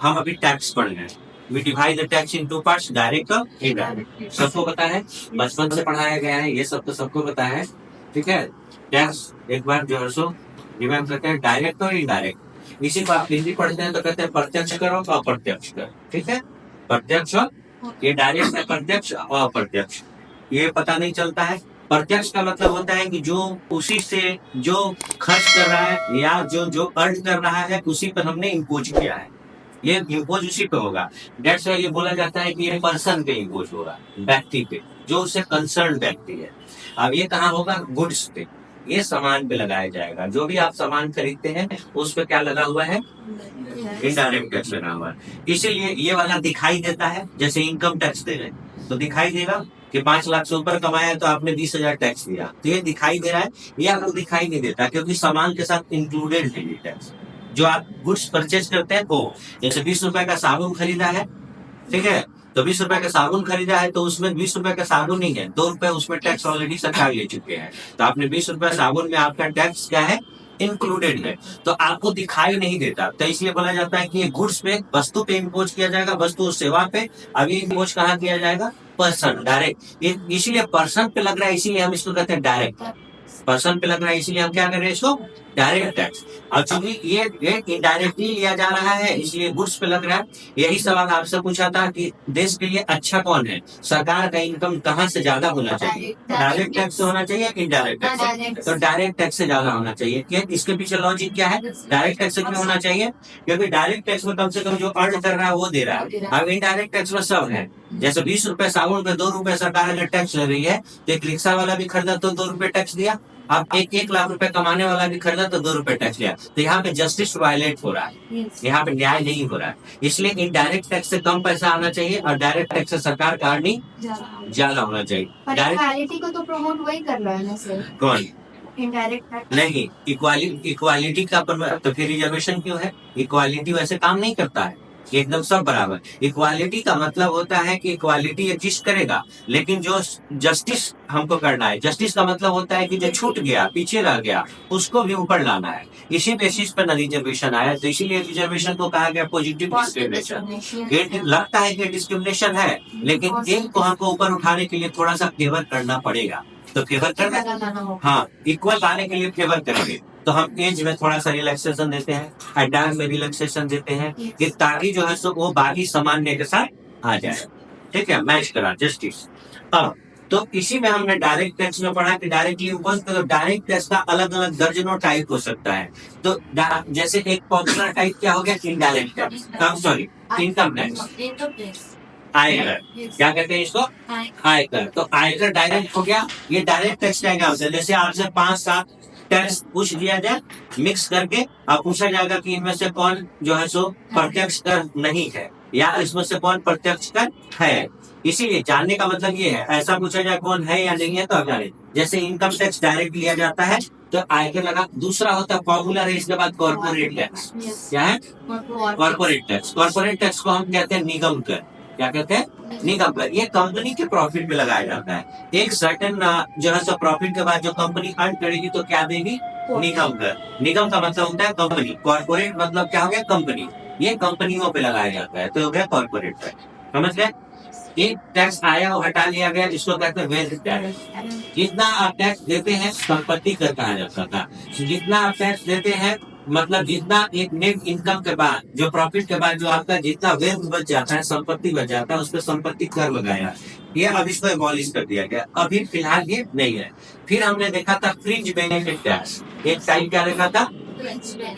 हम अभी टैक्स पढ़ रहे हैं। We divide the tax in two parts, direct और इनडायरेक्ट। सबको पता है, बचपन से पढ़ाया गया है, ये सब तो सबको पता है। ठीक है, टैक्स एक बार जो है सो डिवाइड करते हैं डायरेक्ट और इनडायरेक्ट। इसी को आप हिंदी पढ़ते हैं तो कहते हैं प्रत्यक्ष कर और अप्रत्यक्ष कर। ठीक है, प्रत्यक्ष और ये डायरेक्ट है, प्रत्यक्ष और अप्रत्यक्ष ये पता नहीं चलता है। प्रत्यक्ष का मतलब होता है कि जो उसी से जो खर्च कर रहा है या जो जो अर्न कर रहा है उसी पर हमने इम्पोज किया है, ये इम्पोज उसी पे होगा। डेट्स ये बोला जाता है कि ये पर्सन पे इम्पोज होगा, व्यक्ति पे, जो उससे कंसर्न व्यक्ति है। अब ये कहाँ होगा? गुड्स पे, ये सामान पे लगाया जाएगा। जो भी आप सामान खरीदते हैं उस पे क्या लगा हुआ है? इनडायरेक्ट टैक्स लगा हुआ है। इसीलिए ये वाला दिखाई देता है, जैसे इनकम टैक्स दे रहे हैं तो दिखाई देगा कि 5 लाख से ऊपर कमाया है तो आपने 20,000 टैक्स दिया, तो ये दिखाई दे रहा है। ये आपको दिखाई नहीं देता क्योंकि सामान के साथ इंक्लूडेड है ये टैक्स। जो आप गुड्स परचेज करते हैं वो, जैसे 20 रुपए का साबुन खरीदा है, ठीक है, तो 20 रुपए का साबुन खरीदा है तो उसमें 20 रुपए का साबुन ही है, 2 रुपए उसमें टैक्स ऑलरेडी सरकार ले चुके हैं। तो आपने 20 रुपए साबुन में आपका टैक्स क्या है? इंक्लूडेड है, तो आपको दिखाई नहीं देता। तो इसलिए बोला जाता है कि ये गुड्स पे, वस्तु पे इम्पोज किया जाएगा, वस्तु और सेवा पे। अभी इम्पोज कहाँ किया जाएगा? Person, direct. इसीलिए पर्सन पे लग रहा है, इसीलिए हम इसको कहते हैं डायरेक्ट। पर्सन पे लग रहा है इसीलिए हम क्या कर रहे हैं इसको? Direct tax. और चूंकि ये इनडायरेक्टली लिया जा रहा है इसलिए गुड्स पे लग रहा है। यही सवाल आपसे पूछा था कि देश के लिए अच्छा कौन है, सरकार का इनकम कहाँ से ज्यादा होना चाहिए? डायरेक्ट टैक्स से होना चाहिए कि इनडायरेक्ट टैक्स? तो डायरेक्ट टैक्स से ज्यादा होना चाहिए। क्या इसके पीछे लॉजिक क्या है? डायरेक्ट टैक्स से क्यों होना चाहिए? क्योंकि डायरेक्ट टैक्स में कम से कम जो अर्न कर रहा है वो दे रहा है। अब इनडायरेक्ट टैक्स में सब है, जैसे 20 रुपए साबुन पे 2 रुपए सरकार अगर टैक्स ले रही है तो एक रिक्शा वाला भी खरीदा तो 2 रुपए टैक्स दिया, आप 1 लाख रुपए कमाने वाला भी खरीदा तो 2 रुपए टैक्स लिया। तो यहाँ पे जस्टिस वायलेट हो रहा है, यहाँ पे न्याय नहीं हो रहा है। इसलिए इनडायरेक्ट टैक्स से कम पैसा आना चाहिए और डायरेक्ट टैक्स से सरकार का अर्निंग ज्यादा होना चाहिए। इक्वालिटी को तो प्रमोट वही कर रहा है ना सर? कौन? इनडायरेक्ट टैक्स नहीं, इक्वालिटी का तो फिर रिजर्वेशन क्यों है? इक्वालिटी वैसे काम नहीं करता है, एकदम सब बराबर। इक्वालिटी का मतलब होता है कि इक्वालिटी एग्जिस्ट करेगा, लेकिन जो जस्टिस हमको करना है, जस्टिस का मतलब होता है कि जो छूट गया, पीछे रह गया, उसको भी ऊपर लाना है। इसी बेसिस पर रिजर्वेशन आया, तो इसीलिए रिजर्वेशन को कहा गया पॉजिटिव डिस्क्रिमिनेशन। लगता है कि डिस्क्रिमिनेशन है, लेकिन एक को हमको ऊपर उठाने के लिए थोड़ा सा फेवर करना पड़ेगा। तो फेवर करना, हाँ, इक्वल लाने के लिए फेवर करेंगे तो हम एज में थोड़ा सा रिलैक्सेशन देते हैं, एडाम में रिलैक्सेशन देते हैं, कि ताकि जो है सो वो बाकी सामान्य के साथ आ जाए। ठीक है, मैच करा जस्टिस। अब तो इसी में हमने डायरेक्ट टैक्स में पढ़ा कि डायरेक्टली इम्पोज, तो डायरेक्ट टैक्स का अलग अलग दर्जनों टाइप हो सकता है। तो जैसे एक पॉपुलर टाइप क्या हो गया? Indirect tax, sorry, income tax, आयकर। क्या कहते हैं इसको? आयकर। तो आयकर डायरेक्ट हो गया, ये डायरेक्ट टैक्स का एग्जाम्पल है। जैसे आपसे 5-7 टैक्स पूछ दिया जाए मिक्स करके, अब पूछा जाएगा कि इनमें से कौन जो है सो प्रत्यक्ष कर नहीं है या इसमें से कौन प्रत्यक्ष कर है। इसीलिए जानने का मतलब ये है, ऐसा पूछा जाए कौन है या नहीं है तो आप जाने। जैसे इनकम टैक्स डायरेक्ट लिया जाता है तो आयकर लगा। दूसरा होता है पॉपुलर है, इसके बाद कॉर्पोरेट टैक्स। क्या है? Corporate tax. कॉर्पोरेट टैक्स को हम कहते हैं निगम कर। क्या कहते हैं? निगम कर। ये कंपनी के प्रॉफिट पे लगाया जाता है। एक सर्टेन जो है सो प्रॉफिट के बाद जो कंपनी अर्न करेगी तो क्या देगी? निगम कर। निगम का मतलब होता है कंपनी। कॉर्पोरेट मतलब क्या हो गया? कंपनी। ये कंपनियों पे लगाया जाता है तो हो गया कॉर्पोरेट टैक्स। समझ गए? एक टैक्स आया और हटा लिया गया, जिसको कहते हैं वेल्थ टैक्स। जितना आप टैक्स देते हैं संपत्ति कर कहा जाता था। जितना आप टैक्स देते हैं मतलब जितना एक नेट इनकम के बाद, जो प्रॉफिट के बाद जो आपका जितना वेल्थ बच जाता है, संपत्ति बच जाता है, उस पर संपत्ति कर लगाया। ये अब इसको एबॉलिश कर दिया गया। अभी फिलहाल ये नहीं है। फिर हमने देखा था फ्रिंज बेनिफिट टैक्स। एक टाइम क्या देखा था?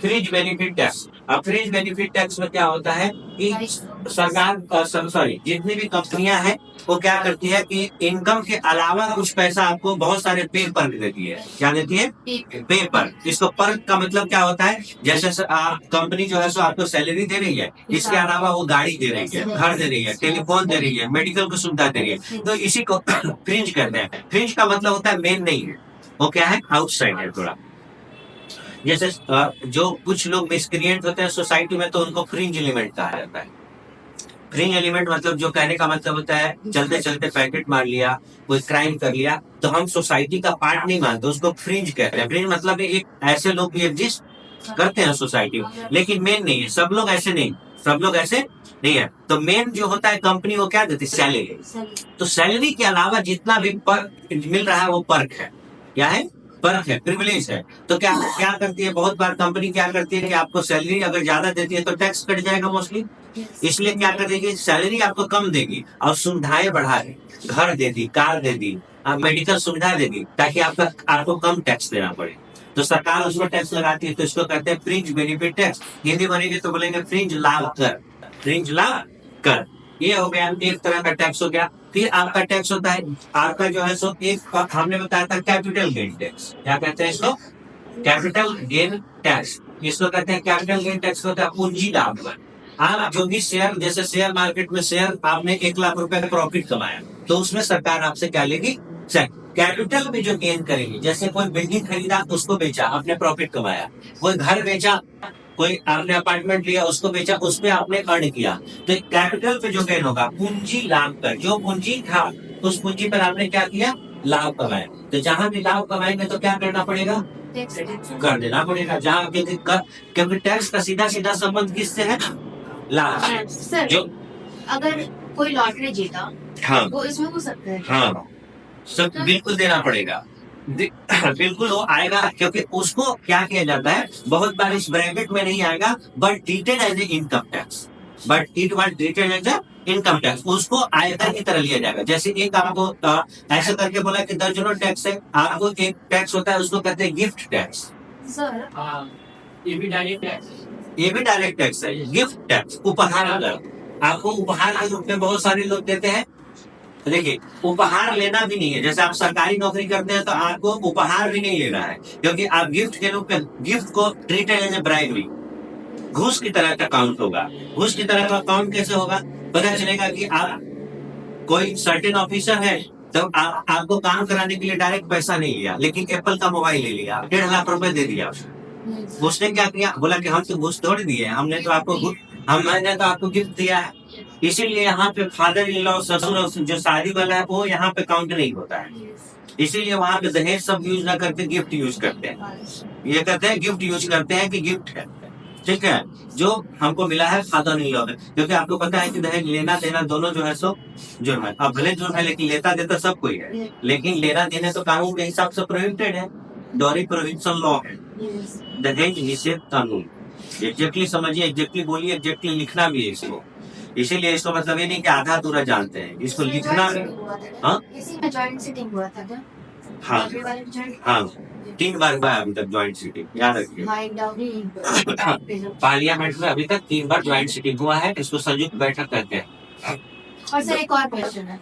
Fringe benefit tax. अब फ्रिंज बेनिफिट टैक्स में क्या होता है कि सरकार, सॉरी, जितनी भी कंपनियां हैं वो क्या करती है कि इनकम के अलावा कुछ पैसा आपको बहुत सारे पे पर देती है। क्या देती है? पे पर। इसको पर का मतलब क्या होता है? जैसे कंपनी जो है सो आपको सैलरी दे रही है, इसके अलावा वो गाड़ी दे रही है, घर दे रही है, टेलीफोन दे रही है, मेडिकल की सुविधा दे रही है, तो इसी को फ्रिंज कहते हैं। फ्रिंज का मतलब होता है मेन नहीं है, वो क्या है? आउटसाइड है थोड़ा। जैसे जो कुछ लोग मिसक्रिएंट होते हैं सोसाइटी में तो उनको फ्रिंज एलिमेंट कहा जाता है। फ्रिंज एलिमेंट मतलब जो कहने का मतलब होता है चलते चलते पैकेट मार लिया, कोई क्राइम कर लिया, तो हम सोसाइटी का पार्ट नहीं मानते, उसको फ्रिंज कहते हैं। फ्रिंज मतलब एक ऐसे लोग भी एग्जिस्ट करते हैं सोसाइटी में, लेकिन मेन नहीं है। सब लोग ऐसे नहीं, सब लोग ऐसे नहीं है। तो मेन जो होता है कंपनी वो क्या देती है, सैलरी। तो सैलरी के अलावा जितना भी पर्क मिल रहा है वो पर्क है। क्या है, पर्क है, प्रिविलेज है। तो क्या क्या करती है, बहुत बार कंपनी क्या करती है कि आपको सैलरी अगर ज्यादा देती है तो टैक्स कट जाएगा मोस्टली, इसलिए क्या कर देगी, सैलरी आपको कम देगी और सुविधाएं बढ़ा देगी, घर दे दी, कार दे दी, मेडिकल सुविधा देगी, ताकि आपको कम टैक्स देना पड़े। तो सरकार उसमें टैक्स लगाती है, तो इसको कहते हैं फ्रिंज बेनिफिट टैक्स। हिंदी बनेगी तो बोलेंगे फ्रिंज लाभ कर, फ्रिंज लाभ कर। ये हो गया एक तरह का टैक्स हो गया। फिर आपका टैक्स होता है, आपका जो है सो एक हमने बताया था कैपिटल गेन टैक्स। क्या कहते हैं इसको, कैपिटल गेन टैक्स। इसको कहते हैं कैपिटल गेन टैक्स, होता है पूंजी लाभ पर। आप जो भी शेयर, जैसे शेयर मार्केट में शेयर आपने 1 लाख रुपए का प्रॉफिट कमाया, तो उसमें सरकार आपसे क्या लेगी, कैपिटल में जो गेन करेगी। जैसे कोई बिल्डिंग खरीदा, उसको बेचा, आपने प्रॉफिट कमाया। कोई घर बेचा, कोई आपने अपार्टमेंट लिया, उसको बेचा, उसमें आपने अर्न किया। तो कैपिटल पे जो गेन होगा, पूंजी लाभ कर, जो पूंजी था उस पूंजी पर आपने क्या किया, लाभ कमाया। तो जहां भी लाभ कमाएंगे तो क्या करना पड़ेगा, कर देना पड़ेगा। जहां क्योंकि टैक्स का सीधा सीधा संबंध किससे है, लाभ से। सर, जो अगर कोई लॉटरी जीता, हाँ, वो इसमें हो सकता है। हाँ, सब बिल्कुल देना पड़ेगा। बिल्कुल वो आएगा, क्योंकि उसको क्या किया जाता है, बहुत बार इस ब्रैकेट में नहीं आएगा, but treated as a income tax, but it was treated as a income tax. उसको आयकर की तरह लिया जाएगा। जैसे एक आपको ऐसे करके बोला कि दर्जनों टैक्स है, आपको एक टैक्स होता है, उसको कहते हैं गिफ्ट टैक्स। सर, ये भी डायरेक्ट टैक्स, ये भी डायरेक्ट टैक्स है। गिफ्ट टैक्स, उपहार, अगर आपको उपहार के रूप में बहुत सारे लोग देते हैं। देखिए, उपहार लेना भी नहीं है। जैसे आप सरकारी नौकरी करते हैं तो आपको उपहार भी नहीं लेना है, क्योंकि आप गिफ्ट के रूप में, गिफ्ट को ट्रीटेड एज ए ब्राइबरी, घूस की तरह का काउंट होगा। घूस की तरह का काउंट कैसे होगा, पता चलेगा कि आप कोई सर्टेन ऑफिसर है, तो आपको काम कराने के लिए डायरेक्ट पैसा नहीं लिया, लेकिन एप्पल का मोबाइल ले लिया, 1.5 लाख रुपए दे दिया उसने। उसने क्या किया, बोला कि हम तो घूस थोड़ी दिए, हमने तो आपको गिफ्ट दिया है। इसीलिए यहाँ पे फादर इन लॉ, ससुर जो शादी वाला है, वो यहाँ पे काउंट नहीं होता है। इसीलिए वहाँ पे दहेज सब यूज ना करके गिफ्ट यूज करते हैं। ये कहते हैं गिफ्ट यूज करते हैं कि गिफ्ट है, ठीक है, जो हमको मिला है फादर इन लॉ में। क्योंकि आपको पता है कि दहेज लेना देना दोनों जो है सो जुर्म है। अब भले जुर्म है, लेकिन लेता देता सब कोई है, लेकिन लेना देना तो कानून के हिसाब से प्रोहिबिटेड है, डॉरी प्रोहिबिशन लॉ है, दहेज निषेध कानून। एग्जैक्टली समझिए, एग्जैक्टली बोलिए, एग्जैक्टली लिखना भी है इसको। इसीलिए इसको मतलब ये नहीं कि आधा अधूरा जानते हैं, इसको लिखना। हाँ, इसी में जॉइंट सिटिंग हुआ था क्या? हाँ, लॉटरी वाले में joint- हाँ, 3 बार हुआ है अभी तक ज्वाइंट सीटिंग, याद रखिए। हाँ, एक डाउरी, पार्लियामेंट में अभी तक 3 बार ज्वाइंट सीटिंग हुआ है, इसको संयुक्त बैठक कहते हैं। और सर एक और क्वेश्चन है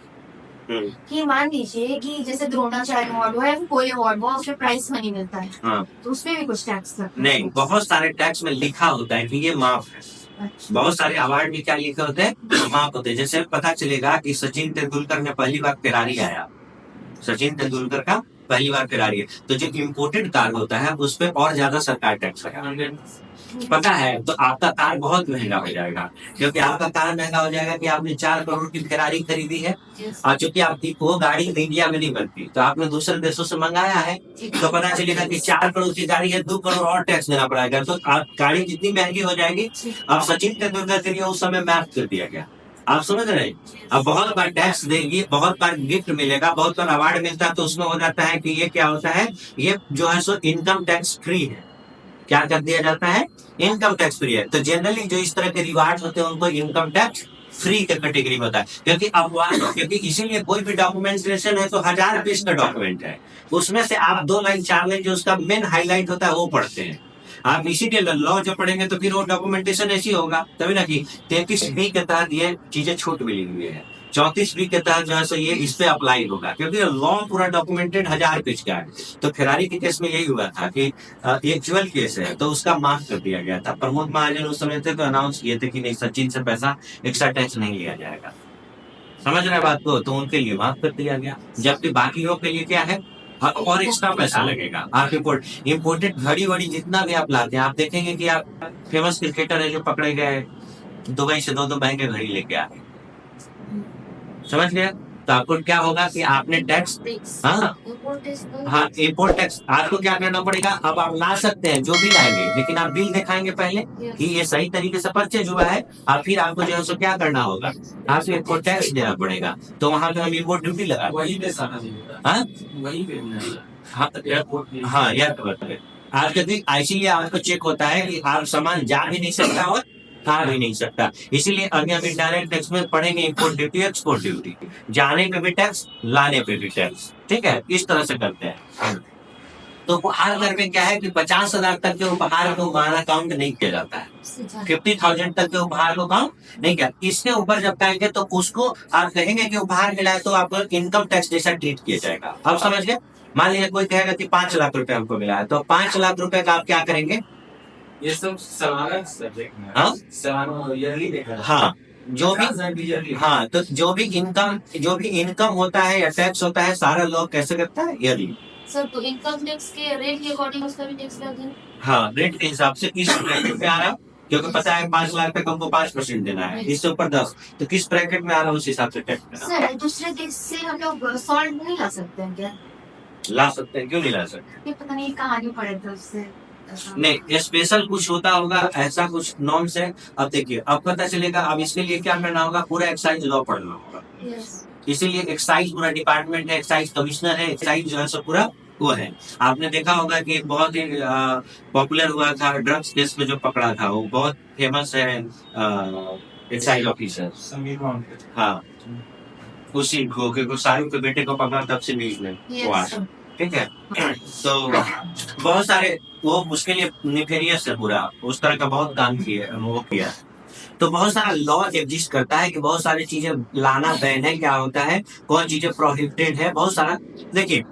कि मान लीजिए कि जैसे द्रोणाचार्य अवार्ड हुआ या फिर कोई अवार्ड हुआ, उसमें प्राइस मनी मिलता है, हाँ, तो उसमें भी कुछ टैक्स लगता है? नहीं, बहुत सारे टैक्स में लिखा होता है कि ये माफ है। अच्छा। बहुत सारे अवार्ड में क्या लिखे होते हैं, माफ होते हैं। जैसे पता चलेगा कि सचिन तेंदुलकर ने पहली बार फेरारी आया, सचिन तेंदुलकर का पहली बार फेरारी है, तो जो इम्पोर्टेड कार होता है उस पर और ज्यादा सरकार टैक्स लगाएगी। पता है, तो आपका कार बहुत महंगा हो जाएगा, क्योंकि आपका कार महंगा हो जाएगा कि आपने 4 करोड़ की फेरारी खरीदी है, और चूंकि आपकी वो गाड़ी इंडिया में नहीं बनती, तो आपने दूसरे देशों से मंगाया है, तो पता चलेगा कि 4 करोड़ की गाड़ी है, 2 करोड़ और टैक्स देना पड़ेगा। तो आप गाड़ी जितनी महंगी हो जाएगी। अब सचिन तेंदुलकर के लिए उस समय मैथ कर दिया गया, आप समझ रहे हैं। अब बहुत बार टैक्स देगी, बहुत बार गिफ्ट मिलेगा, बहुत बार अवार्ड मिलता है, तो उसमें हो जाता है कि ये क्या होता है, ये जो है सो इनकम टैक्स फ्री है। क्या कर दिया जाता है, इनकम टैक्स फ्री है। तो जनरली जो इस तरह के रिवार्ड होते हैं उनको इनकम टैक्स फ्री के कैटेगरी में होता है। क्योंकि इसीलिए कोई भी डॉक्यूमेंटेशन है तो 1000 पेज का डॉक्यूमेंट है, उसमें से आप 2 लाइन 4 लाइन जो उसका मेन हाईलाइट होता है वो पढ़ते हैं। आप इसीलिए लॉ जब पढ़ेंगे तो फिर वो डॉक्यूमेंटेशन ऐसी होगा, तभी ना कि 33B के तहत ये चीजें छूट मिली हुई है, 34B के तहत जो है सो ये इस पे अप्लाई होगा, क्योंकि लॉ पूरा डॉक्यूमेंटेड 1000 पेज का है। तो फेरारी के केस में यही हुआ था कि एक्चुअल केस है, तो उसका माफ कर दिया गया था। प्रमोद महाजन उस समय थे तो अनाउंस किए थे कि नहीं, सचिन से पैसा एक्स्ट्रा टैक्स नहीं लिया जाएगा। समझ रहे बात को, तो उनके लिए माफ कर दिया गया। जबकि बाकियों के लिए क्या है, और एक्स्ट्रा पैसा लगेगा। आप इम्पोर्टेड घड़ी वड़ी जितना भी आप लाते हैं, आप देखेंगे कि आप फेमस क्रिकेटर है जो पकड़े गए, दुबई से 2 महंगे घड़ी लेके आए, समझ गए। तो आपको क्या होगा कि आपने टैक्स, हाँ हाँ इम्पोर्ट टैक्स आपको क्या करना पड़ेगा। अब आप ला सकते हैं जो भी लाएंगे, लेकिन आप बिल दिखाएंगे पहले कि ये सही तरीके से परचेज हुआ है, और फिर आपको जो है सो क्या करना होगा, आपको इम्पोर्ट टैक्स देना पड़ेगा। तो वहां पे हम इम्पोर्ट ड्यूटी लगा, वही पे सारा चाहिए, हाँ वही पे हाँ हाँ यार आज के दिन इसीलिए आपको चेक होता है कि आप सामान जा भी नहीं सकता और खा भी नहीं सकता। इसीलिए अभी हम डायरेक्ट टैक्स में पढ़ेंगे इम्पोर्ट ड्यूटी, एक्सपोर्ट ड्यूटी, जाने पे भी टैक्स, लाने पे भी टैक्स, ठीक है, इस तरह से करते हैं। तो उपहार कर में क्या है कि 50,000 तक के उपहार को माना काउंट नहीं किया जाता है, 50,000 तक के उपहार को काउंट नहीं किया। इसके ऊपर जब कहेंगे तो उसको आप कहेंगे कि उपहार मिला है तो आपको इनकम टैक्स जैसा ट्रीट किया जाएगा। अब समझ गए। मान लीजिए कोई कहेगा कि 5 लाख रुपए हमको मिला है, तो 5 लाख रुपए का आप क्या करेंगे, ये सब सालाना सब्जेक्ट में, हाँ सालाना ईयरली देखा जाता है। हाँ जो भी ईयरली, हाँ तो जो भी इनकम होता है या टैक्स होता है, सारा लोग कैसे करता है, ईयरली। सर तो इनकम टैक्स के रेट के अकॉर्डिंग उसका भी टैक्स लग है। हाँ रेट के हिसाब से किस ब्रैकेट में आ रहा है, क्योंकि पता है 5 लाख तक हमको 5% देना है, इससे ऊपर 10, तो किस ब्रैकेट में आ रहा है उस हिसाब से टैक्स देना। सर दूसरे देश से हम लोग सॉल्ट नहीं ला सकते हैं क्या? ला सकते हैं, क्यों नहीं ला सकते। ये पता नहीं कहानी पड़े थे उससे। नहीं स्पेशल कुछ होता होगा, ऐसा कुछ नॉर्म्स है। अब देखिए अब पता चलेगा। अब इसके लिए क्या करना होगा, पूरा एक्साइज लॉ पढ़ना होगा। इसीलिए एक्साइज पूरा डिपार्टमेंट है, एक्साइज कमिश्नर है, एक्साइज जो है सब पूरा वो है। आपने देखा होगा कि एक बहुत ही पॉपुलर हुआ था ड्रग्स केस में जो पकड़ा था, वो बहुत फेमस है एक्साइज ऑफिसर संगीत माउंट। हाँ उसी को, क्योंकि शाहरुख के बेटे को पकड़ा तब से न्यूज में हुआ, ठीक है। तो बहुत सारे वो उसके लिए निफेरियस है पूरा, उस तरह का बहुत काम किया वो किया। तो बहुत सारा लॉ एग्जिस्ट करता है कि बहुत सारी चीजें लाना बैन है, क्या होता है, कौन चीजें प्रोहिबिटेड है, बहुत सारा। देखिए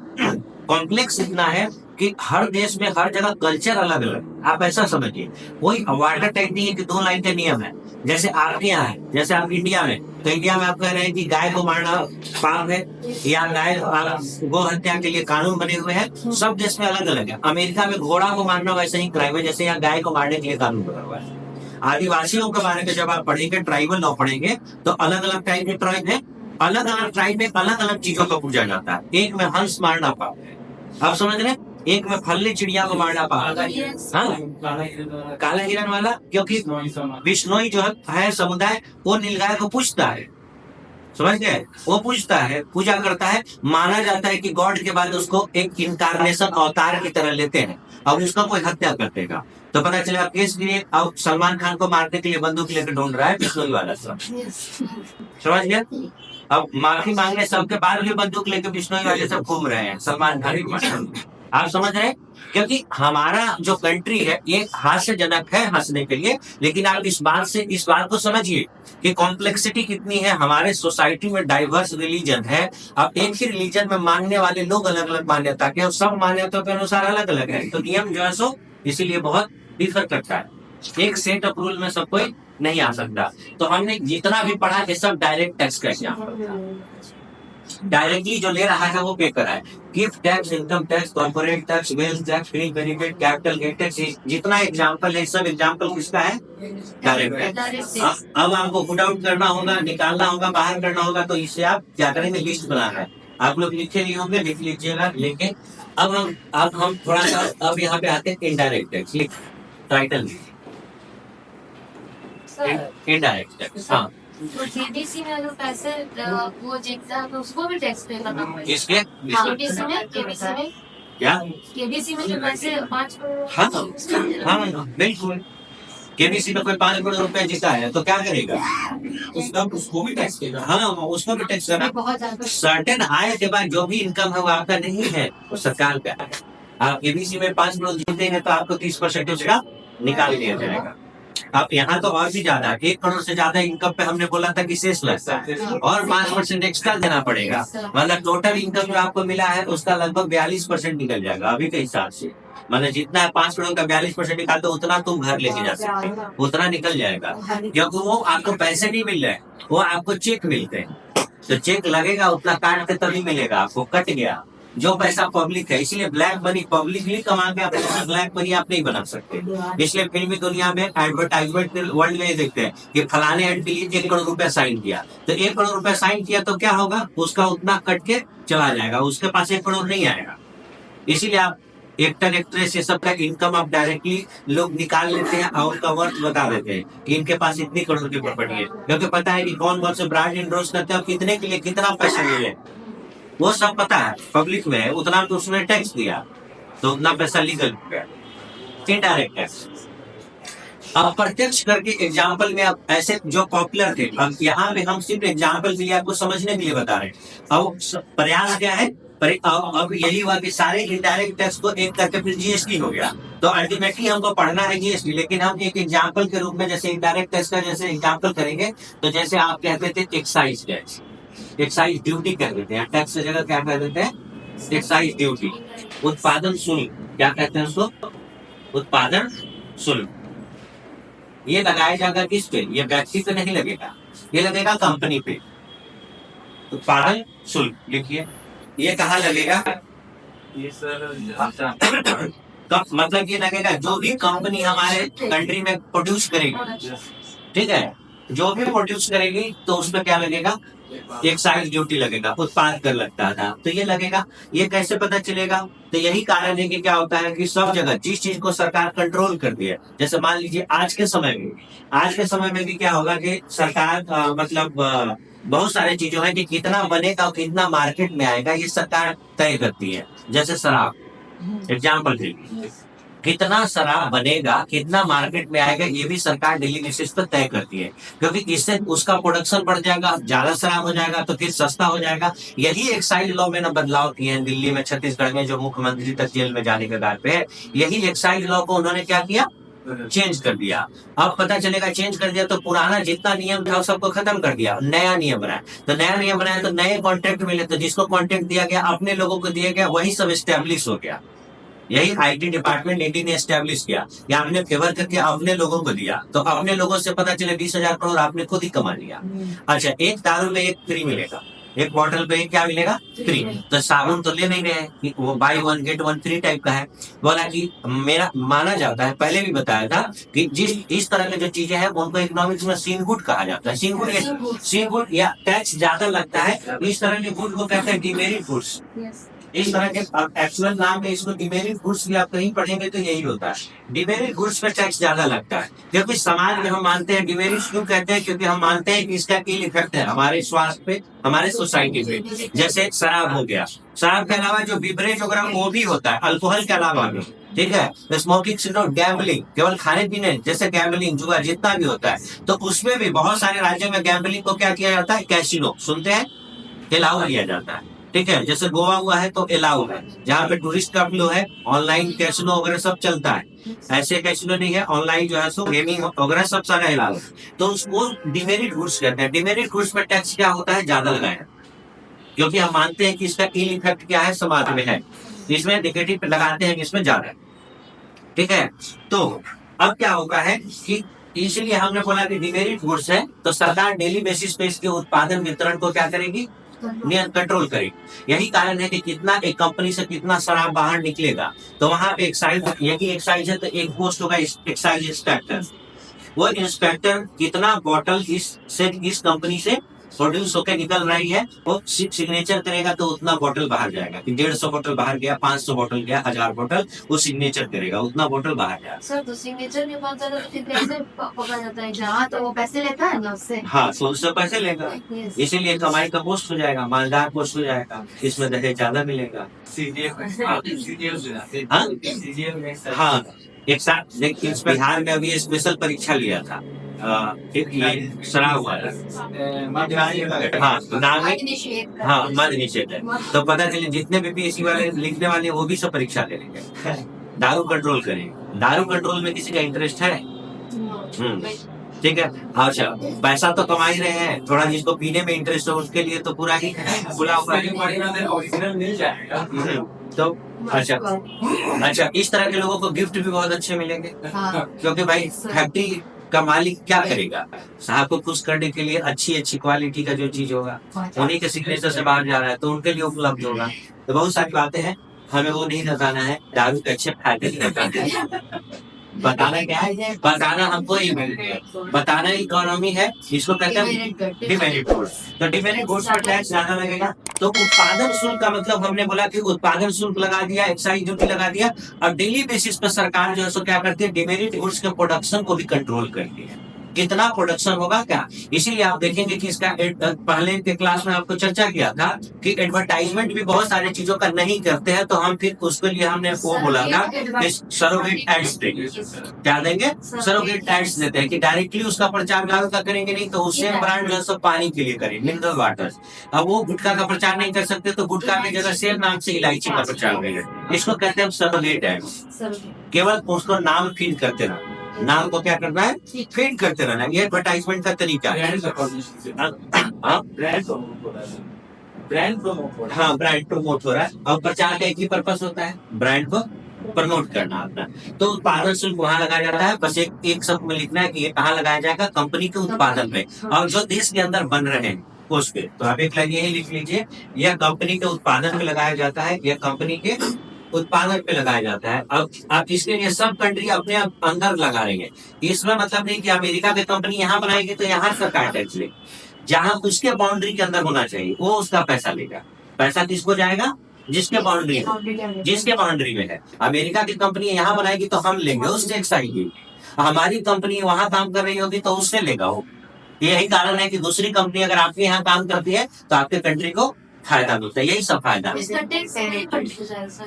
कॉम्प्लेक्स इतना है कि हर देश में हर जगह कल्चर अलग अलग। आप ऐसा समझिए, कोई वाटर टैक्स नहीं है कि 2 लाइन का नियम है। जैसे आपके यहाँ है, जैसे आप इंडिया में, तो इंडिया में आप कह रहे हैं कि गाय को मारना पाप है, या गाय गो हत्या के लिए कानून बने हुए हैं। सब देश में अलग अलग है। अमेरिका में घोड़ा को मारना वैसे ही क्राइम है, जैसे यहाँ गाय को मारने के लिए कानून बना हुआ है। आदिवासियों के बारे में जब आप पढ़ेंगे, ट्राइबल लॉ पढ़ेंगे, तो अलग अलग टाइप के ट्राइब है, अलग अलग ट्राइब में अलग अलग चीजों को पूजा जाता है। एक में हंस मारना पाप है, आप समझ रहे, एक में फल्ली चिड़िया को मारना पाप है। हाँ काला हिरन वाला, क्योंकि बिश्नोई जो है समुदाय, वो नीलगाय को पूजता है, समझ गए, वो पूजता है, पूजा करता है। माना जाता है कि गॉड के बाद उसको एक इनकारनेशन अवतार की तरह लेते हैं, और उसका कोई हत्या कर देगा। तो पता चला केस लिए अब सलमान खान को मारने के लिए बंदूक लेकर ढूंढ रहा है बिश्नोई वाला सब, समझ गया। अब माफी मांगने सबके बाद भी बंदूक लेकर बिश्नोई वाले सब घूम रहे हैं सलमान खान। आप समझ रहे हैं, क्योंकि हमारा जो कंट्री है ये हास्यजनक है हंसने के लिए, लेकिन आप इस बात को समझिए कि कॉम्प्लेक्सिटी कितनी है। हमारे सोसाइटी में डाइवर्स रिलीजन है। अब एक ही रिलीजन में मानने वाले लोग अलग अलग मान्यता के, और सब मान्यताओं के अनुसार अलग अलग है, तो नियम जो है सो इसीलिए बहुत डिफर करता है। एक सेट ऑफ रूल में सब कोई नहीं आ सकता। तो हमने जितना भी पढ़ा ये सब डायरेक्ट टैक्स का एग्जाम्पल, डायरेक्टली जो ले रहा है वो पे करा है। Gift tax, income tax, corporate tax, wealth tax, free benefit, capital gain tax, जितना एग्जाम्पल है सब एग्जाम्पल किसका है, डायरेक्ट टैक्स। अब आपको पुट आउट करना होगा, निकालना होगा, बाहर करना होगा, तो इससे आप क्या करेंगे, लिस्ट बनाना है। आप लोग लिखे नहीं होंगे, लिख लीजिएगा। लेकिन अब हम थोड़ा सा अब यहाँ पे आते हैं indirect tax. Title indirect tax. हाँ तो केबीसी में अगर पैसे वो जितना तो उसको भी टैक्स पे करना पड़ेगा। इसके हाँ, केबीसी में क्या, केबीसी में जो पैसे 5 करोड़, हाँ बिल्कुल। केबीसी में कोई 5 करोड़ रुपए जीता है तो क्या करेगा, उसको भी टैक्स देगा। हाँ उसको भी टैक्स करना। बहुत ज्यादा। सर्टेन आय के बाद जो भी इनकम है वो आपका नहीं है, वो सरकार का है। आप केबीसी में 5 करोड़ जीते हैं तो आपको 30% उसका निकाल दिया जाएगा। अब यहाँ तो और भी ज्यादा, 1 करोड़ से ज्यादा इनकम पे हमने बोला था कि शेष लगता है, और 5% एक्स्ट्रा देना पड़ेगा। मतलब टोटल इनकम जो आपको मिला है उसका लगभग 42% निकल जाएगा अभी के हिसाब से। मतलब जितना 5 करोड़ का 42% निकालते हो उतना तुम घर लेके जा सकते हो, उतना निकल जाएगा। क्योंकि वो आपको पैसे नहीं मिल रहे, वो आपको चेक मिलते हैं। तो चेक लगेगा उतना काट के तभी मिलेगा, आपको कट गया जो पैसा पब्लिक है, इसलिए ब्लैक मनी पब्लिकली कमा के अपने ब्लैक मनी आप नहीं बना सकते। इसलिए फिर भी दुनिया में एडवर्टाइजमेंट वर्ल्ड में देखते हैं कि फलाने एड के लिए 1 करोड़ रुपया साइन किया, तो 1 करोड़ रुपया साइन किया तो क्या होगा, उसका उतना कट के चला जाएगा, उसके पास 1 करोड़ नहीं आएगा। इसीलिए आप एक्टर एक्ट्रेस ये सब का इनकम आप डायरेक्टली लोग निकाल लेते हैं और उनका वर्थ बता देते हैं कि इनके पास इतनी करोड़ की प्रॉपर्टी है, क्योंकि पता है कि कौन कौन से ब्रांड इंडोर्स करते हैं और कितने के लिए कितना पैसा मिले, वो सब पता है, पब्लिक में है, उतना तो उसने टैक्स दिया तो उतना पैसा लीगल हो गया। Indirect tax. अप्रत्यक्ष कर के एग्जाम्पल में अब ऐसे जो पॉपुलर थे, अब यहाँ पे हम सिर्फ एग्जाम्पल के लिए आपको समझने के लिए बता रहे हैं। अब प्रयास क्या है, अब यही हुआ कि सारे इनडायरेक्ट टैक्स को एक करके फिर जीएसटी हो गया, तो अल्टीमेटली हमको पढ़ना है जीएसटी, लेकिन हम एक एग्जाम्पल के रूप में जैसे इनडायरेक्ट टैक्स का जैसे एग्जाम्पल करेंगे, तो जैसे आप कहते थे एक्साइज टैक्स, एक्साइज ड्यूटी कह देते हैं, टैक्स की जगह क्या कह देते हैं, एक्साइज ड्यूटी। उत्पादन शुल्क क्या कहते हैं उसको, उत्पादन शुल्क। ये लगाया जाएगा किस पे, ये व्यक्ति पे नहीं लगेगा, ये लगेगा कंपनी पे। उत्पादन शुल्क लिखिए, ये कहाँ लगेगा, ये सर मतलब ये लगेगा जो भी कंपनी हमारे कंट्री में प्रोड्यूस करेगी, ठीक है, जो भी प्रोड्यूस करेगी तो उसमें क्या लगेगा, एक्साइज ड्यूटी लगेगा, उत्पाद कर लगता था, तो ये लगेगा। ये कैसे पता चलेगा, तो यही कारण है कि क्या होता है कि सब जगह जिस चीज को सरकार कंट्रोल करती है, जैसे मान लीजिए आज के समय में भी क्या होगा कि सरकार बहुत सारी चीजों है कि कितना बनेगा और कितना मार्केट में आएगा, ये सरकार तय करती है। जैसे शराब एग्जाम्पल के लिए, कितना शराब बनेगा, कितना मार्केट में आएगा, ये भी सरकार डेली बेसिस पर तय करती है, क्योंकि इससे उसका प्रोडक्शन बढ़ जाएगा, ज्यादा शराब हो जाएगा तो फिर सस्ता हो जाएगा। यही एक्साइज लॉ में ना बदलाव किए हैं दिल्ली में, छत्तीसगढ़ में, जो मुख्यमंत्री तक जेल में जाने के बाद पे है, यही एक्साइज लॉ को उन्होंने क्या किया, चेंज कर दिया। अब पता चलेगा चेंज कर दिया तो पुराना जितना नियम था सबको खत्म कर दिया, नया नियम बनाया, तो नया नियम बनाया तो नए कॉन्ट्रैक्ट मिले, तो जिसको कॉन्ट्रैक्ट दिया गया अपने लोगों को दिया गया, वही सब एस्टेब्लिश हो गया। यही आईटी डिपार्टमेंट इंडी ने एस्टेब्लिश किया कि आपने फेवर करके अपने लोगों को दिया, तो अपने लोगों से पता चले 20,000 करोड़ आपने खुद ही कमा लिया। अच्छा, एक दारू में एक फ्री मिलेगा, एक बॉटल पे क्या मिलेगा, फ्री। तो साबुन तो ले नहीं रहे कि वो बाय 1 गेट 1 फ्री टाइप का है। बोला कि मेरा माना जाता है, पहले भी बताया था कि जिस इस तरह की जो चीजें हैं उनको इकोनॉमिक्स में सीन गुड कहा जाता है। सीन गुड या टैक्स ज्यादा लगता है, इस तरह के गुड को कहते हैं डिमेरिट गुड्स। इस तरह के एक्चुअल नाम में इसको डिमेरिट गुड्स भी आप कहीं पढ़ेंगे तो यही होता है, डिमेरिट गुड्स पे टैक्स ज्यादा लगता है, क्योंकि समाज में हम मानते हैं, डिमेरिट क्यों कहते हैं, क्योंकि हम मानते हैं कि इसका इल इफेक्ट है हमारे स्वास्थ्य पे, हमारे सोसाइटी पे। जैसे शराब हो गया, शराब के अलावा जो बिवरेज वगैरह वो भी होता है, अल्कोहल के अलावा भी, ठीक है, स्मोकिंग सिगरेट, गैम्बलिंग, केवल खाने पीने जैसे गैम्बलिंग, जुआ जितना भी होता है, तो उसमें भी बहुत सारे राज्यों में गैम्बलिंग को क्या किया जाता है, कैसीनो, सुनते हैं, अलाउ किया जाता है, ठीक है। जैसे गोवा हुआ है तो अलाउ है, जहाँ पे टूरिस्ट का फ्लो है, ऑनलाइन कैसीनो वगैरह सब चलता है। ऐसे कैसीनो नहीं है, ऑनलाइन जो है सो गेमिंग वगैरह सब सारा अलाउ है, तो उसको डिमेरिट गुड्स कहते हैं। डिमेरिट गुड्स में टैक्स क्या होता है, ज्यादा लगाया, क्योंकि हम मानते हैं कि इसका इल इफेक्ट क्या है, समाज में है, इसमें नेगेटिव लगाते हैं कि इसमें ज्यादा है, ठीक है। तो अब क्या होगा है कि इसलिए हमने बोला कि डिमेरिट गुड्स है, तो सरकार डेली बेसिस पे इसके उत्पादन वितरण को क्या करेगी, कंट्रोल करेगी। यही कारण है कि कितना एक कंपनी से कितना शराब बाहर निकलेगा, तो वहां पे एक्साइज, यही एक्साइज है तो एक पोस्ट होगा एक्साइज इंस्पेक्टर। वो इंस्पेक्टर कितना बॉटल इस कंपनी से प्रोड्यूस होकर निकल रही है, वो सिग्नेचर करेगा तो उतना बॉटल बाहर जाएगा, कि 150 बॉटल बाहर गया, 500 बॉटल गया, 1000 बॉटल, वो सिग्नेचर करेगा, उतना बॉटल बाहर जाएगा। सर, तो सिग्नेचर में बहुत ज्यादा फिर कैसे पकड़ा जाता है, जहाँ तो वो पैसे लेता है ना उससे। हाँ, तो उससे पैसे लेगा, इसीलिए कमाई का पोस्ट हो जाएगा, मालदार पोस्ट हो जाएगा, इसमें दहेज ज्यादा मिलेगा। हाँ, एक साथ बिहार में अभी स्पेशल परीक्षा लिया था, शराब वाला, हाँ मद निषेध है, तो पता चले जितने भी पीएससी वाले लिखने वाले वो भी सब परीक्षा ले लेंगे, दारू कंट्रोल करेंगे। दारू कंट्रोल में किसी का इंटरेस्ट है, ठीक है। अच्छा, पैसा तो कमा ही रहे हैं, थोड़ा जिसको पीने में इंटरेस्ट हो उसके लिए तो पूरा ही खुला हुआ ओरिजिनल मिल जाएगा। तो अच्छा, इस तरह के लोगों को गिफ्ट भी बहुत अच्छे मिलेंगे, क्योंकि भाई फैक्ट्री का मालिक क्या करेगा? साहब को खुश करने के लिए अच्छी अच्छी क्वालिटी का जो चीज होगा उन्हीं के सिग्नेचर से बाहर जा रहा है तो उनके लिए उपलब्ध होगा। तो बहुत सारी बातें हैं, हमें वो नहीं बताना है, दारू के अच्छे फायदे नहीं बताने हैं। बताना क्या है? बताना हमको ये बताना इकोनॉमी है, इसको कहते हैं डिमेरिट गुड्स। तो डिमेरिट गुड्स पर टैक्स ज्यादा लगेगा। तो उत्पादन शुल्क का मतलब हमने बोला कि उत्पादन शुल्क लगा दिया, एक्साइज ड्यूटी लगा दिया, और डेली बेसिस पर सरकार जो है सो क्या करती है, डिमेरिट गुड्स के प्रोडक्शन को भी कंट्रोल करती है। कितना प्रोडक्शन होगा क्या, इसीलिए आप देखेंगे कि इसका पहले के क्लास में आपको चर्चा किया था कि एडवर्टाइजमेंट भी बहुत सारी चीजों का नहीं करते हैं, तो हम फिर उसके लिए हमने वो बोला था कि सरोगेट एड्स देंगे। क्या देंगे? सरोगेट एड्स देते हैं कि डायरेक्टली उसका प्रचार का करेंगे नहीं, तो उससे ब्रांड जो है सब पानी के लिए करें, मिनरल वाटर। अब वो गुटखा का प्रचार नहीं कर सकते तो गुटखा की जगह शेर नाम से इलायची का प्रचार करेंगे। इसको कहते हैं सरोगेट एड्स। केवल उसको नाम फीड करते रहना, नाम को क्या करना है, फीड करते रहना। ये एडवर्टाइजमेंट का तरीका है। हाँ, ब्रांड प्रमोट हो रहा है, और प्रचार का एक ही पर्पस होता है, ब्रांड को प्रमोट करना अपना। तो उत्पादन शुल्क वहां लगाया जाता है, बस एक शब्द में लिखना है कि ये कहाँ लगाया जाएगा, कंपनी के उत्पादन पे, और जो देश के अंदर बन रहे हैं उस पे। तो आप एक लाइन यही लिख लीजिए, यह कंपनी के उत्पादन पे लगाया जाता है, यह कंपनी के उत्पादन पे लगाया जाता है। अब आप इसके लिए सब कंट्री अपने अंदर लगा रही है। इसमें मतलब नहीं कि अमेरिका की कंपनी यहाँ बनाएगी तो यहाँ सरकार टैक्स ले, जहाँ उसके बाउंड्री के अंदर होना चाहिए वो उसका पैसा लेगा। पैसा किसको जाएगा? जिसके बाउंड्री में, जिसके बाउंड्री में है। अमेरिका की कंपनी यहाँ बनाएगी तो हम लेंगे उससे एक्साइज ड्यूटी, हमारी कंपनी वहां काम कर रही होगी तो उससे लेगा वो। यही कारण है कि दूसरी कंपनी अगर आपके यहाँ काम करती है तो आपके कंट्री को फायदा मिलता है, यही सब फायदा है।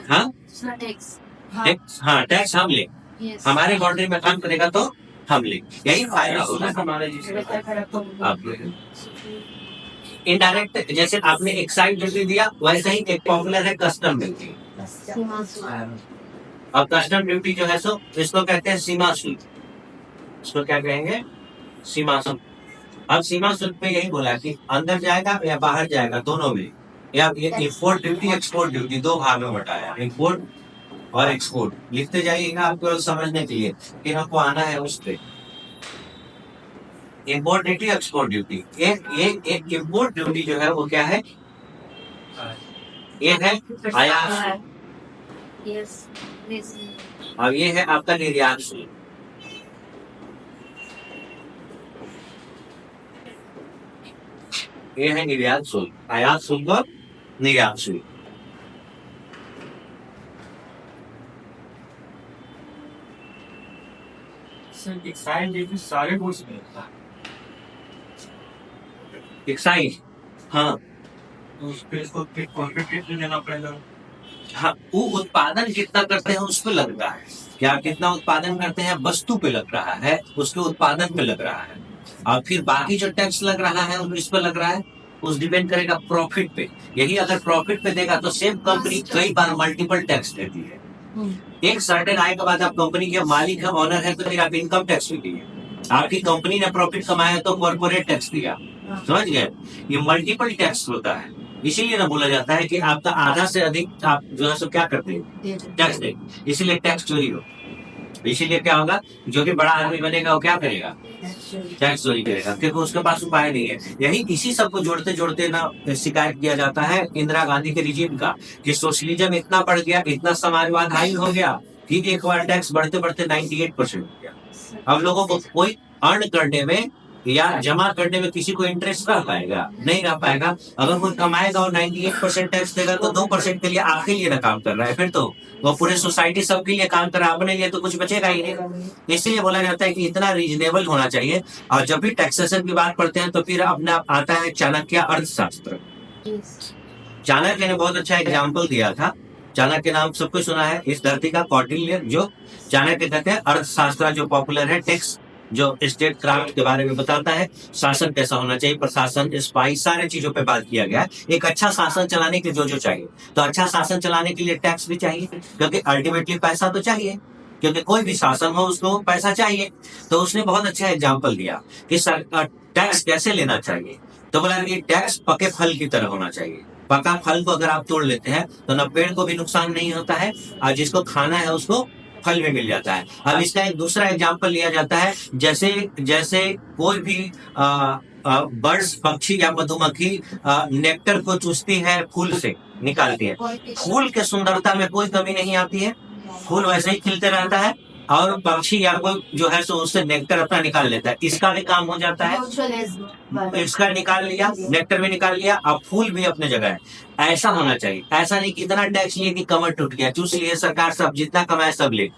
हाँ टैक्स, हाँ टैक्स हम ले, हमारे बाउंड्री में काम करेगा तो हम ले, यही फायदा होगा हमारे। इनडायरेक्ट जैसे आपने एक्साइज ड्यूटी दिया, वैसे ही एक पॉपुलर है कस्टम ड्यूटी। अब कस्टम ड्यूटी जो है सो इसको कहते हैं सीमा शुल्क। इसको क्या कहेंगे? सीमा शुल्क। अब सीमा शुल्क पे यही बोला कि अंदर जाएगा या बाहर जाएगा, दोनों में। या ये इंपोर्ट ड्यूटी, एक्सपोर्ट ड्यूटी, दो भाग में बटाया, इंपोर्ट और एक्सपोर्ट। लिखते जाइएगा आपको समझने के लिए, फिर हमको आना है उस पे। Import duty, export duty. एक इंपोर्ट ड्यूटी जो है वो क्या है? ये है आयात, और ये है आपका निर्यात शुल्क। ये है निर्यात शुल्क, आयात शुल्क और निर्यात शुल्क। सारे गुड्स में एक्साइज, हाँ तो उस पे इसको कॉन्ट्रीब्यूशन देना पड़ेगा। हाँ, वो उत्पादन कितना करते हैं उस पे लग रहा है। क्या कितना उत्पादन करते हैं वस्तु पे लग रहा है, उसके उत्पादन पे लग रहा है। और फिर बाकी जो टैक्स लग रहा है वो इस पर लग रहा है, उस डिपेंड करेगा प्रॉफिट पे। यही अगर प्रॉफिट पे देगा तो सेम कंपनी कई बार मल्टीपल टैक्स देती है। एक सर्टेन आय के बाद आप कंपनी के मालिक है, ऑनर है, तो फिर आप इनकम टैक्स भी दिए। आपकी कंपनी ने प्रॉफिट कमाया तो कॉर्पोरेट टैक्स दिया, समझ गए? ये मल्टीपल टैक्स होता है, इसीलिए ना बोला जाता है कि आपका आधा से अधिक आप जो है सो क्या करते हैं, टैक्स दे, इसीलिए टैक्स चोरी हो। इसीलिए क्या होगा, जो भी बड़ा आदमी बनेगा वो क्या करेगा, टैक्स चोरी करेगा, क्योंकि उसके पास उपाय नहीं है। यही इसी सबको जोड़ते जोड़ते ना शिकायत किया जाता है इंदिरा गांधी के रिजीम का कि सोशलिज्म इतना बढ़ गया, इतना समाजवाद हाई हो गया कि एक बार टैक्स बढ़ते बढ़ते 98% हो गया। अब लोगों को कोई अर्न करने में या जमा करने में किसी को इंटरेस्ट रह पाएगा, नहीं रह पाएगा। अगर कोई कमाएगा और 98% टैक्स देगा तो 2% के लिए आपके लिए ना काम कर रहा है, फिर तो वो पूरे सोसाइटी सबके लिए काम कर रहा है, अपने लिए तो कुछ बचेगा ही नहीं। इसलिए बोला जाता है कि इतना रीजनेबल होना चाहिए। और जब भी टैक्सेशन की बात करते हैं तो फिर अपना आता है चाणक्य अर्थशास्त्र। चाणक्य ने बहुत अच्छा एग्जाम्पल दिया था। चाणक्य नाम सबको सुना है इस धरती का, कौटिल्य जो चाणक्य कहते हैं अर्थशास्त्र जो पॉपुलर है, टैक्स जो स्टेट क्राफ्ट के बारे में बताता है, शासन कैसा होना चाहिए, प्रशासन, स्पाई, सारे चीजों पे बात किया गया है। एक अच्छा शासन चलाने के लिए जो चाहिए, तो अच्छा शासन चलाने के लिए टैक्स भी चाहिए, क्योंकि अल्टीमेटली पैसा तो चाहिए, क्योंकि कोई भी शासन हो उसको पैसा चाहिए। तो उसने बहुत अच्छा एग्जाम्पल दिया कि टैक्स कैसे लेना चाहिए। तो बोला कि टैक्स पके फल की तरह होना चाहिए। पका फल को अगर आप तोड़ लेते हैं तो न पेड़ को भी नुकसान नहीं होता है, और जिसको खाना है उसको फल भी मिल जाता है। अब इसका एक दूसरा एग्जाम्पल लिया जाता है, जैसे जैसे कोई भी बर्ड्स, पक्षी या मधुमक्खी नेक्टर को चूसती है, फूल से निकालती है, फूल के सुंदरता में कोई कमी नहीं आती है, फूल वैसे ही खिलते रहता है और पक्षी या कोई जो है सो उससे नेक्टर अपना निकाल लेता है। इसका भी काम हो जाता है, इसका निकाल लिया, नेक्टर भी निकाल लिया, अब फूल भी अपने जगह है। ऐसा होना चाहिए, ऐसा नहीं कि इतना टैक्स लिए कि कमर टूट गया, चूस लिए सरकार, सब जितना कमाए सब ले।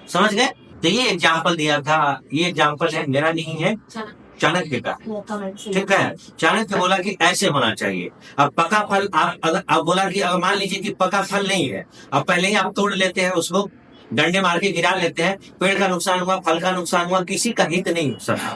समझ गए? तो ये एग्जाम्पल दिया था, ये एग्जाम्पल है, मेरा नहीं है, चाणक्य का। ठीक है, चाणक्य बोला कि ऐसे होना चाहिए। अब पका फल आप अगर आप बोला कि अगर मान लीजिए कि पका फल नहीं है, अब पहले ही आप तोड़ लेते हैं, उसको डंडे मार के गिरा लेते हैं, पेड़ का नुकसान हुआ, फल का नुकसान हुआ, किसी का हित नहीं सदा,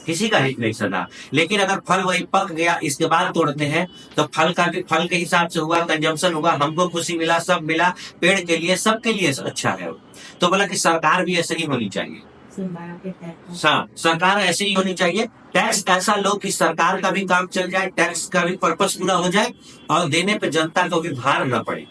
किसी का हित नहीं सदा। लेकिन अगर फल वही पक गया इसके बाद तोड़ते हैं तो फल का भी फल के हिसाब से हुआ, कंजम्पशन हुआ, हमको खुशी मिला, सब मिला, पेड़ के लिए, सबके लिए अच्छा है। तो बोला कि सरकार भी ऐसे ही होनी चाहिए, सरकार ऐसे ही होनी चाहिए। टैक्स ऐसा लो कि सरकार का भी काम चल जाए, टैक्स का भी पर्पस पूरा हो जाए और देने पे जनता को भी भार न पड़े।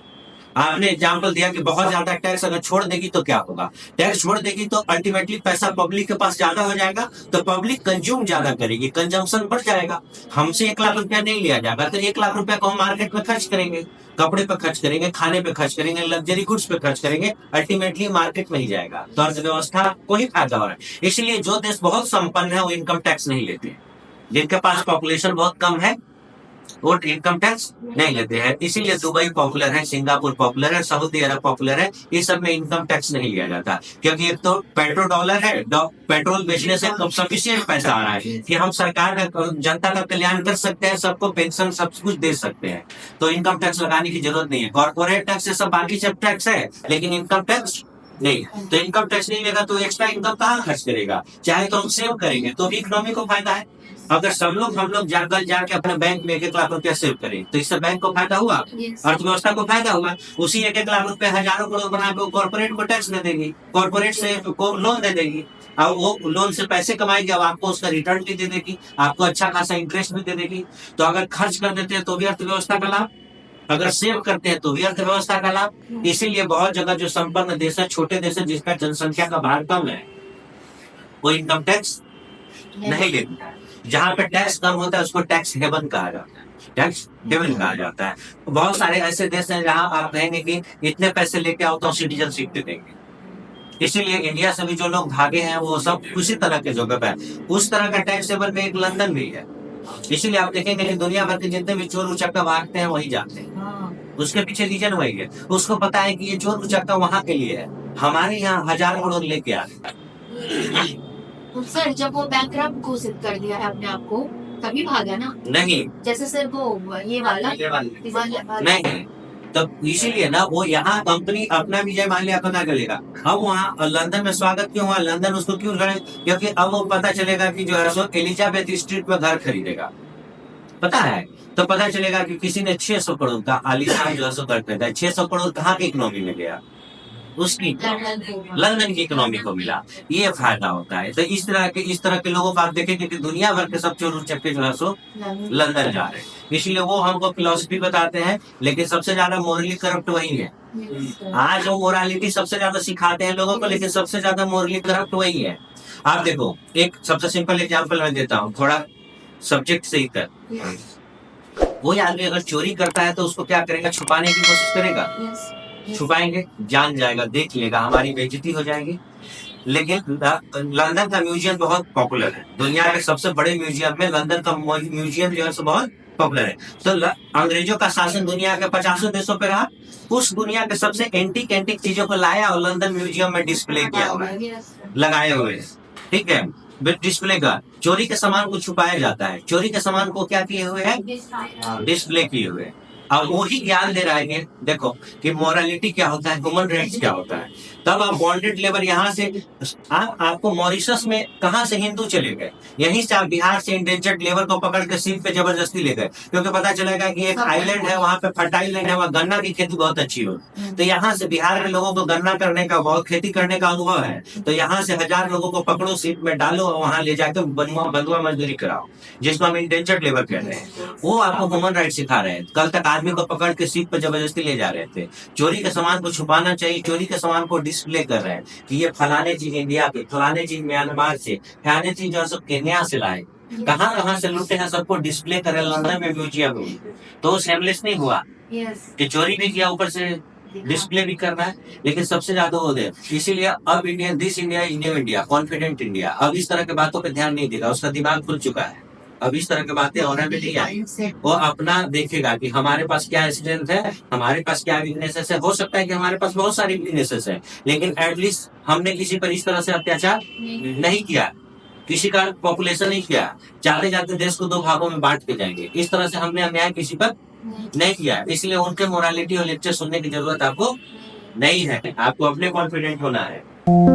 आपने एग्जाम्पल दिया कि बहुत ज्यादा टैक्स अगर छोड़ देगी तो क्या होगा, टैक्स छोड़ देगी तो अल्टीमेटली पैसा पब्लिक के पास ज्यादा हो जाएगा, तो पब्लिक कंज्यूम ज्यादा करेगी, कंजम्पशन बढ़ जाएगा, हमसे 1 लाख रुपया नहीं लिया जाएगा, तो 1 लाख रुपया को हम मार्केट में खर्च करेंगे, कपड़े पे खर्च करेंगे, खाने पे खर्च करेंगे, लग्जरी गुड्स पे खर्च करेंगे, अल्टीमेटली मार्केट में ही जाएगा, तो अर्थव्यवस्था को ही फायदा हो रहा है। इसलिए जो देश बहुत संपन्न है वो इनकम टैक्स नहीं लेते, जिनके पास पॉपुलेशन बहुत कम है वो इनकम टैक्स नहीं लेते हैं। इसीलिए दुबई पॉपुलर है, सिंगापुर पॉपुलर है, सऊदी अरब पॉपुलर है, ये सब में इनकम टैक्स नहीं लिया जाता, क्योंकि एक तो पेट्रोल डॉलर है, पेट्रोल बेचने से सफिशिएंट पैसा आ रहा है कि हम सरकार का, जनता का कल्याण कर सकते हैं, सबको पेंशन सब कुछ दे सकते हैं, तो इनकम टैक्स लगाने की जरूरत नहीं है। कॉर्पोरेट टैक्स सब बाकी सब टैक्स है, लेकिन इनकम टैक्स नहीं। तो इनकम टैक्स नहीं लेगा तो एक्स्ट्रा इनकम कहाँ खर्च करेगा, चाहे तो हम सेव करेंगे तो भी इकोनॉमी को फायदा है। अगर सब लोग हम लोग जाके अपने बैंक में 1-1 लाख रुपया सेव करें तो इससे बैंक को फायदा हुआ, अर्थव्यवस्था को फायदा हुआ। उसी 1-1 लाख रुपए हजारों करोड़ बना के कॉर्पोरेट को टैक्स दे देगी, कॉर्पोरेट से को लोन दे देगी, अब वो लोन से पैसे कमाएगी, अब आपको उसका रिटर्न भी दे देगी, आपको अच्छा खासा इंटरेस्ट भी दे देगी। तो अगर खर्च कर देते हैं तो भी अर्थव्यवस्था का लाभ, अगर सेव करते हैं तो भी अर्थव्यवस्था का लाभ। इसीलिए बहुत जगह जो संपन्न देश है, छोटे देश है, जिसका जनसंख्या का भार कम है, वो इनकम टैक्स नहीं लेते। जहाँ पे टैक्स कम होता है उसको टैक्स हेवन कहा जाता है, टैक्स हेवन कहा जाता है। बहुत सारे ऐसे देश हैं जहाँ आप कहेंगे कि इतने पैसे लेके आओ तो सिटीजनशिप दे देंगे। इसीलिए इंडिया से भी जो लोग भागे हैं वो सब उसी तरह के जगह पे है। उस तरह का टैक्स हेवन में एक लंदन भी है। इसीलिए आप देखेंगे कि दुनिया भर के जितने भी चोर उचक्का भागते हैं वही जाते हैं, उसके पीछे रीजन वही है। उसको पता है कि ये चोर उचक्का वहां के लिए है, हमारे यहाँ 1000 करोड़ लेके आ रहे। तो सर जब वो बैंकरप्ट घोषित कर दिया है अपने आप को तभी भागा ना? नहीं, जैसे सर वो ये वाला नहीं, तब इसीलिए ना वो यहाँ कंपनी अपना विजय माल्या पता करेगा। अब वहाँ लंदन में स्वागत क्यों हुआ, लंदन उसको क्यों लड़े, क्योंकि अब वो पता चलेगा कि जो है सो एलिजाबेथ स्ट्रीट में घर खरीदेगा, पता है, तो पता चलेगा कि किसी ने 600 करोड़ का आलीशान जो है सो घर खरीदा। 600 करोड़ कहाँ की इकोनॉमी में गया, उसकी लंदन की इकोनॉमी को मिला, ये फायदा होता है। तो इस तरह के लोगों को आप देखेंगे कि दुनिया भर के सब चोर उचक्के जो है सो लंदन जा रहे हैं। इसलिए वो हमको फिलॉसफी बताते हैं, लेकिन सबसे ज्यादा मोरली करप्ट वही है। आज वो मोरालिटी सबसे ज्यादा सिखाते हैं लोगों को, लेकिन सबसे ज्यादा मोरली करप्ट वही है। आप देखो, एक सबसे सिंपल एग्जाम्पल मैं देता हूँ, थोड़ा सब्जेक्ट से ही कर। वही आदमी अगर चोरी करता है तो उसको क्या करेगा, छुपाने की कोशिश करेगा, छुपाएंगे, जान जाएगा, देख लेगा, हमारी बेइज्जती हो जाएगी। लेकिन लंदन का म्यूजियम बहुत पॉपुलर है, दुनिया के सबसे बड़े म्यूजियम में लंदन का म्यूजियम जो है बहुत पॉपुलर है। तो अंग्रेजों का शासन दुनिया के 50 देशों पे रहा, उस दुनिया के सबसे एंटीक चीजों को लाया और लंदन म्यूजियम में डिस्प्ले किया हुआ है, लगाए हुए, ठीक है, डिस्प्ले का। चोरी के सामान को छुपाया जाता है, चोरी के सामान को क्या किए हुए है, डिस्प्ले किए हुए। अब वही ज्ञान दे रहा है, देखो कि मोरालिटी क्या होता है, ह्यूमन राइट्स क्या होता है। तब आप बॉन्डेड लेबर यहाँ से आपको मॉरिशस में कहाँ से हिंदू चले गए, यहीं से आप बिहार से इंडेंचर्ड लेबर को पकड़ के सीट पे जबरदस्ती ले गए, क्योंकि पता चलेगा कि एक आइलैंड है, वहाँ पे फर्टाइल लैंड है, वहाँ गन्ना की खेती बहुत अच्छी हो। तो यहाँ से बिहार के लोगों को गन्ना करने का, बहुत खेती करने का अनुभव है, तो यहाँ से 1000 लोगों को पकड़ो, सीट में डालो और वहाँ ले जाकर बंधुआ मजदूरी कराओ, जिसको हम इंडेंचर्ड लेबर कह रहे हैं। वो आपको ह्यूमन राइट सिखा रहे हैं। कल तक आदमी को पकड़ के सीट पर जबरदस्ती ले जा रहे थे। चोरी के सामान को छुपाना चाहिए, चोरी के सामान को डिस्प्ले कर रहे हैं कि ये फलाने चीज इंडिया के, फलाने चीज म्यांमार से, फलाने चीज जो है सब केन्या से लाए, कहाँ कहाँ से लूटे हैं, सबको डिस्प्ले करे लंदन में म्यूजियम में। तो सेमलेस नहीं हुआ यस कि चोरी भी किया, ऊपर से डिस्प्ले भी करना है, लेकिन सबसे ज्यादा वो दे। इसीलिए अब India, this India is new India, confident India, अब इस तरह की बातों पे ध्यान नहीं देगा, उसका दिमाग खुल चुका है, अब इस तरह की बातें होने में नहीं आई। वो अपना देखेगा कि हमारे पास क्या स्ट्रेंथ है, हमारे पास क्या वीकनेसेस है। हो सकता है कि हमारे पास बहुत सारी वीकनेसेस है, लेकिन एटलीस्ट हमने किसी पर इस तरह से अत्याचार नहीं किया, किसी का पॉपुलेशन नहीं किया, जाते जाते देश को 2 भागों में बांट के जाएंगे, इस तरह से हमने अन्याय किसी पर नहीं किया। इसलिए उनके मोरालिटी और लेक्चर सुनने की जरूरत आपको नहीं है, आपको अपने कॉन्फिडेंट होना है।